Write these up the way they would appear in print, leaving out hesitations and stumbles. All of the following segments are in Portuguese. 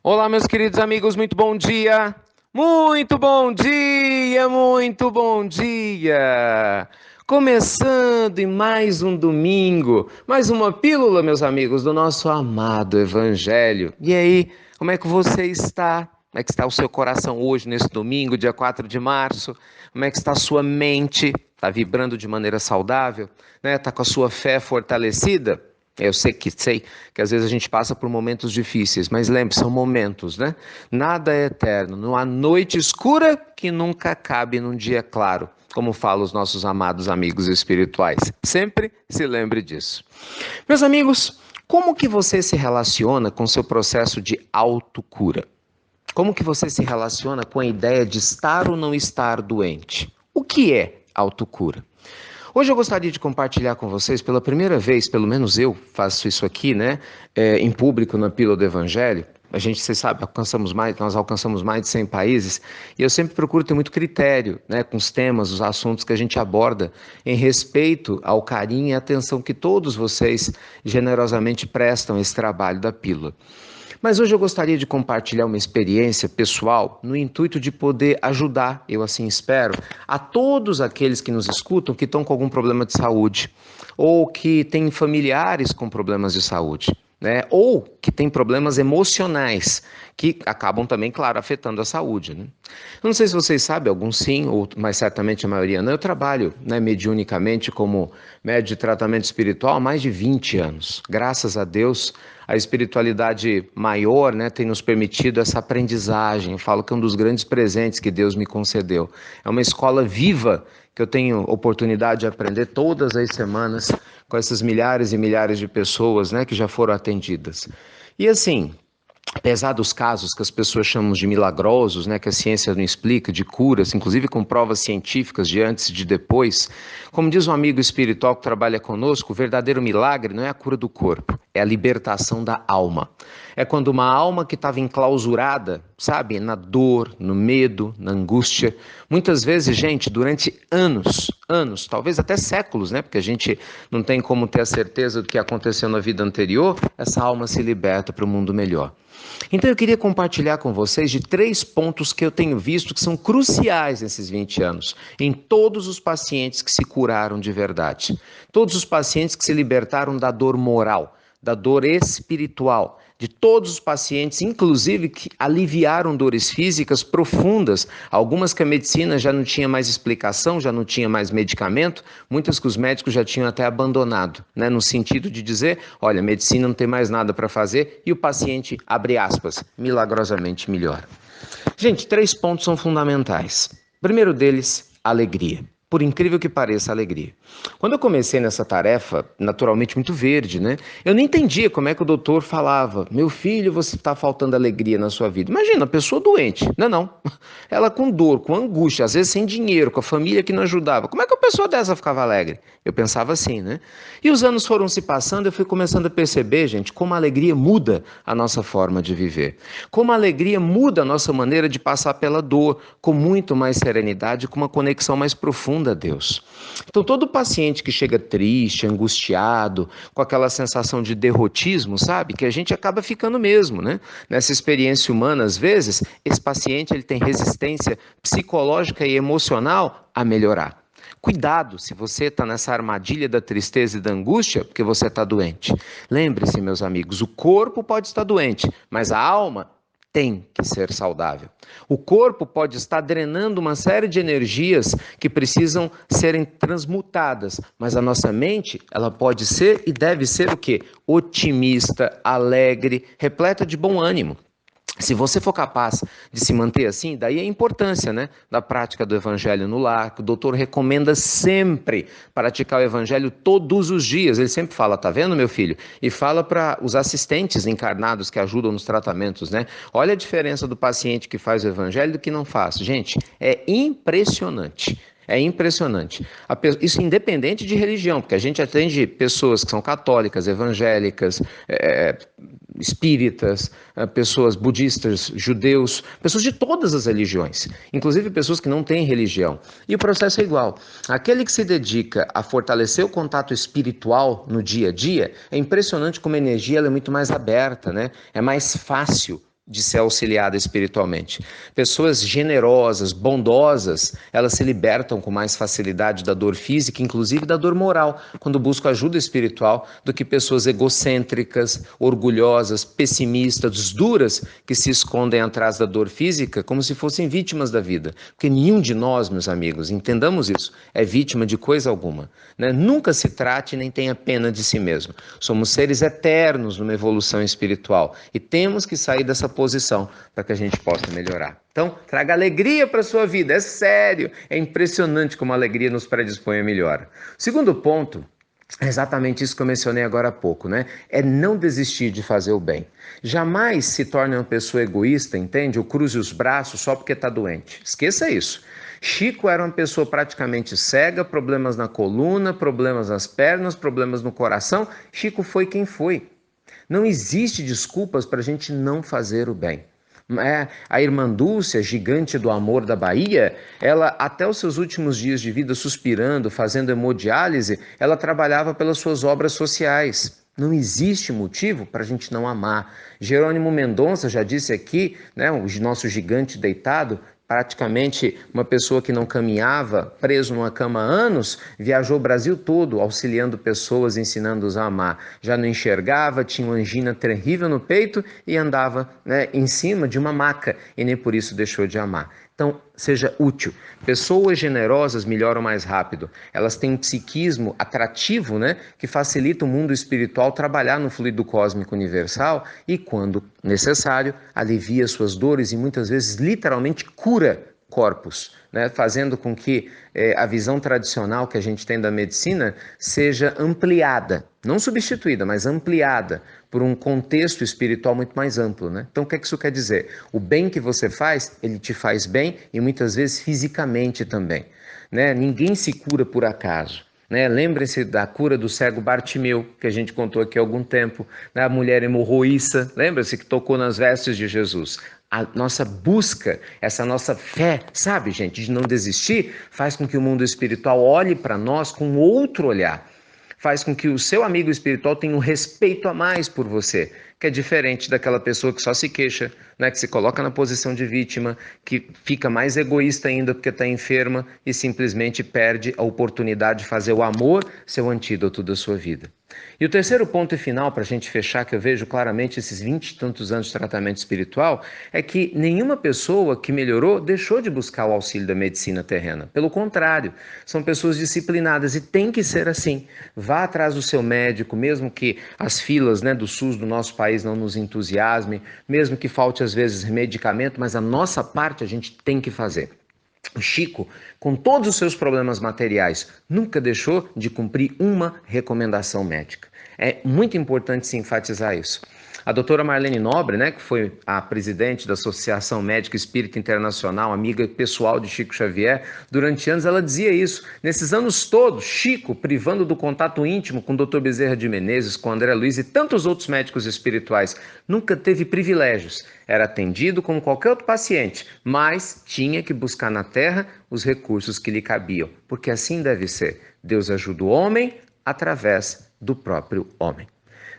Olá, meus queridos amigos, muito bom dia! Muito bom dia, muito bom dia! Começando em mais um domingo, mais uma pílula, meus amigos, do nosso amado Evangelho. E aí, como é que você está? Como é que está o seu coração hoje, nesse domingo, dia 4 de março? Como é que está a sua mente? Está vibrando de maneira saudável? Está com a sua fé fortalecida? Eu sei que às vezes a gente passa por momentos difíceis, mas lembre, são momentos, né? Nada é eterno, não há noite escura que nunca cabe num dia claro, como falam os nossos amados amigos espirituais. Sempre se lembre disso. Meus amigos, como que você se relaciona com o seu processo de autocura? Como que você se relaciona com a ideia de estar ou não estar doente? O que é autocura? Hoje eu gostaria de compartilhar com vocês, pela primeira vez, pelo menos eu faço isso aqui, né, em público na Pílula do Evangelho. A gente, você sabe, nós alcançamos mais de 100 países e eu sempre procuro ter muito critério, né, com os temas, os assuntos que a gente aborda, em respeito ao carinho e atenção que todos vocês generosamente prestam a esse trabalho da Pílula. Mas hoje eu gostaria de compartilhar uma experiência pessoal no intuito de poder ajudar, eu assim espero, a todos aqueles que nos escutam que estão com algum problema de saúde ou que têm familiares com problemas de saúde, né? Ou que têm problemas emocionais que acabam também, claro, afetando a saúde, né? Eu não sei se vocês sabem, alguns sim, mas certamente a maioria não. Eu trabalho, né, mediunicamente como médium de tratamento espiritual há mais de 20 anos. Graças a Deus, a espiritualidade maior, né, tem nos permitido essa aprendizagem. Eu falo que é um dos grandes presentes que Deus me concedeu. É uma escola viva que eu tenho oportunidade de aprender todas as semanas com essas milhares e milhares de pessoas, né, que já foram atendidas. E assim, apesar dos casos que as pessoas chamam de milagrosos, né, que a ciência não explica, de curas, inclusive com provas científicas de antes e de depois, como diz um amigo espiritual que trabalha conosco, o verdadeiro milagre não é a cura do corpo, é a libertação da alma. É quando uma alma que estava enclausurada, sabe, na dor, no medo, na angústia, muitas vezes, gente, durante anos, talvez até séculos, né, porque a gente não tem como ter a certeza do que aconteceu na vida anterior, essa alma se liberta para o mundo melhor. Então eu queria compartilhar com vocês de 3 pontos que eu tenho visto que são cruciais nesses 20 anos, em todos os pacientes que se curaram de verdade, todos os pacientes que se libertaram da dor moral, da dor espiritual, de todos os pacientes, inclusive que aliviaram dores físicas profundas, algumas que a medicina já não tinha mais explicação, já não tinha mais medicamento, muitas que os médicos já tinham até abandonado, né, no sentido de dizer, olha, a medicina não tem mais nada para fazer e o paciente, abre aspas, milagrosamente melhora. Gente, 3 pontos são fundamentais. Primeiro deles, alegria. Por incrível que pareça, alegria. Quando eu comecei nessa tarefa, naturalmente muito verde, né? Eu não entendia como é que o doutor falava, meu filho, você está faltando alegria na sua vida. Imagina, a pessoa doente, não. Ela com dor, com angústia, às vezes sem dinheiro, com a família que não ajudava. Como é que uma pessoa dessa ficava alegre? Eu pensava assim, né? E os anos foram se passando, eu fui começando a perceber, gente, como a alegria muda a nossa forma de viver. Como a alegria muda a nossa maneira de passar pela dor, com muito mais serenidade, com uma conexão mais profunda a Deus. Então, todo paciente que chega triste, angustiado, com aquela sensação de derrotismo, sabe? Que a gente acaba ficando mesmo, né? Nessa experiência humana, às vezes, esse paciente ele tem resistência psicológica e emocional a melhorar. Cuidado se você está nessa armadilha da tristeza e da angústia, porque você está doente. Lembre-se, meus amigos, o corpo pode estar doente, mas a alma tem que ser saudável. O corpo pode estar drenando uma série de energias que precisam serem transmutadas, mas a nossa mente, ela pode ser e deve ser o quê? Otimista, alegre, repleta de bom ânimo. Se você for capaz de se manter assim, daí a importância, né, da prática do evangelho no lar, que o doutor recomenda sempre praticar o evangelho todos os dias. Ele sempre fala, tá vendo, meu filho? E fala para os assistentes encarnados que ajudam nos tratamentos, né? Olha a diferença do paciente que faz o evangelho e do que não faz. Gente, é impressionante. É impressionante. Isso independente de religião, porque a gente atende pessoas que são católicas, evangélicas, espíritas, pessoas budistas, judeus, pessoas de todas as religiões, inclusive pessoas que não têm religião. E o processo é igual. Aquele que se dedica a fortalecer o contato espiritual no dia a dia, é impressionante como a energia ela é muito mais aberta, né? É mais fácil de ser auxiliada espiritualmente. Pessoas generosas, bondosas, elas se libertam com mais facilidade da dor física, inclusive da dor moral, quando buscam ajuda espiritual, do que pessoas egocêntricas, orgulhosas, pessimistas, duras, que se escondem atrás da dor física como se fossem vítimas da vida. Porque nenhum de nós, meus amigos, entendamos isso, é vítima de coisa alguma, né? Nunca se trate nem tenha pena de si mesmo. Somos seres eternos numa evolução espiritual e temos que sair dessa posição para que a gente possa melhorar. Então, traga alegria para a sua vida, é sério, é impressionante como a alegria nos predispõe a melhora. Segundo ponto, é exatamente isso que eu mencionei agora há pouco, né? É não desistir de fazer o bem. Jamais se torne uma pessoa egoísta, entende? Ou cruze os braços só porque está doente. Esqueça isso. Chico era uma pessoa praticamente cega, problemas na coluna, problemas nas pernas, problemas no coração. Chico foi quem foi. Não existe desculpas para a gente não fazer o bem. A irmã Dulce, gigante do amor da Bahia, ela até os seus últimos dias de vida suspirando, fazendo hemodiálise, ela trabalhava pelas suas obras sociais. Não existe motivo para a gente não amar. Jerônimo Mendonça já disse aqui, né, o nosso gigante deitado, praticamente uma pessoa que não caminhava, preso numa cama há anos, viajou o Brasil todo auxiliando pessoas, ensinando-os a amar. Já não enxergava, tinha uma angina terrível no peito e andava, né, em cima de uma maca e nem por isso deixou de amar. Então, seja útil. Pessoas generosas melhoram mais rápido. Elas têm um psiquismo atrativo, né, que facilita o mundo espiritual trabalhar no fluido cósmico universal e, quando necessário, alivia suas dores e muitas vezes literalmente cura corpos, né, fazendo com que a visão tradicional que a gente tem da medicina seja ampliada, não substituída, mas ampliada por um contexto espiritual muito mais amplo, né? Então, o que isso quer dizer? O bem que você faz, ele te faz bem e muitas vezes fisicamente também, né? Ninguém se cura por acaso. Né? Lembrem-se da cura do cego Bartimeu, que a gente contou aqui há algum tempo, né? A mulher hemorroíça, lembra-se que tocou nas vestes de Jesus. A nossa busca, essa nossa fé, sabe, gente, de não desistir, faz com que o mundo espiritual olhe para nós com outro olhar. Faz com que o seu amigo espiritual tenha um respeito a mais por você, que é diferente daquela pessoa que só se queixa, né, que se coloca na posição de vítima, que fica mais egoísta ainda porque está enferma e simplesmente perde a oportunidade de fazer o amor ser o antídoto da sua vida. E o terceiro ponto e final, para a gente fechar, que eu vejo claramente esses 20 e tantos anos de tratamento espiritual, é que nenhuma pessoa que melhorou deixou de buscar o auxílio da medicina terrena. Pelo contrário, são pessoas disciplinadas e tem que ser assim. Vá atrás do seu médico, mesmo que as filas, né, do SUS do nosso país não nos entusiasmem, mesmo que falte às vezes medicamento, mas a nossa parte a gente tem que fazer. O Chico, com todos os seus problemas materiais, nunca deixou de cumprir uma recomendação médica. É muito importante se enfatizar isso. A doutora Marlene Nobre, né, que foi a presidente da Associação Médica Espírita Internacional, amiga pessoal de Chico Xavier, durante anos ela dizia isso. Nesses anos todos, Chico, privando do contato íntimo com o Dr. Bezerra de Menezes, com André Luiz e tantos outros médicos espirituais, nunca teve privilégios. Era atendido como qualquer outro paciente, mas tinha que buscar na terra os recursos que lhe cabiam, porque assim deve ser. Deus ajuda o homem através do próprio homem.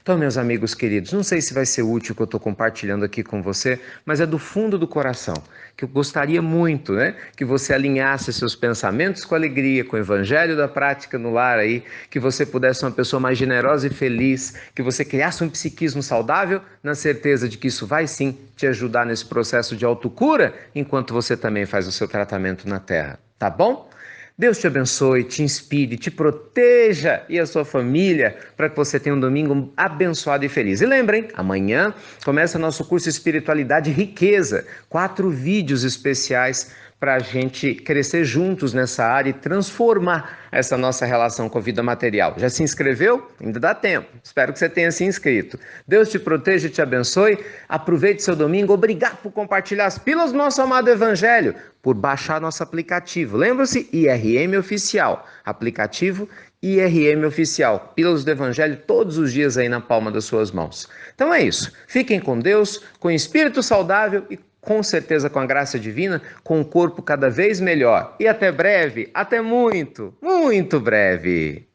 Então, meus amigos queridos, não sei se vai ser útil o que eu estou compartilhando aqui com você, mas é do fundo do coração, que eu gostaria muito, né, que você alinhasse seus pensamentos com alegria, com o evangelho da prática no lar aí, que você pudesse ser uma pessoa mais generosa e feliz, que você criasse um psiquismo saudável, na certeza de que isso vai sim te ajudar nesse processo de autocura, enquanto você também faz o seu tratamento na Terra, tá bom? Deus te abençoe, te inspire, te proteja e a sua família para que você tenha um domingo abençoado e feliz. E lembrem, amanhã começa nosso curso Espiritualidade e Riqueza, 4 vídeos especiais para a gente crescer juntos nessa área e transformar essa nossa relação com a vida material. Já se inscreveu? Ainda dá tempo. Espero que você tenha se inscrito. Deus te proteja e te abençoe. Aproveite seu domingo. Obrigado por compartilhar as pílulas do nosso amado Evangelho, por baixar nosso aplicativo. Lembra-se, IRM Oficial. Aplicativo IRM Oficial. Pílulas do Evangelho todos os dias aí na palma das suas mãos. Então é isso. Fiquem com Deus, com espírito saudável e com certeza com a graça divina, com o corpo cada vez melhor. E até breve, até muito, muito breve.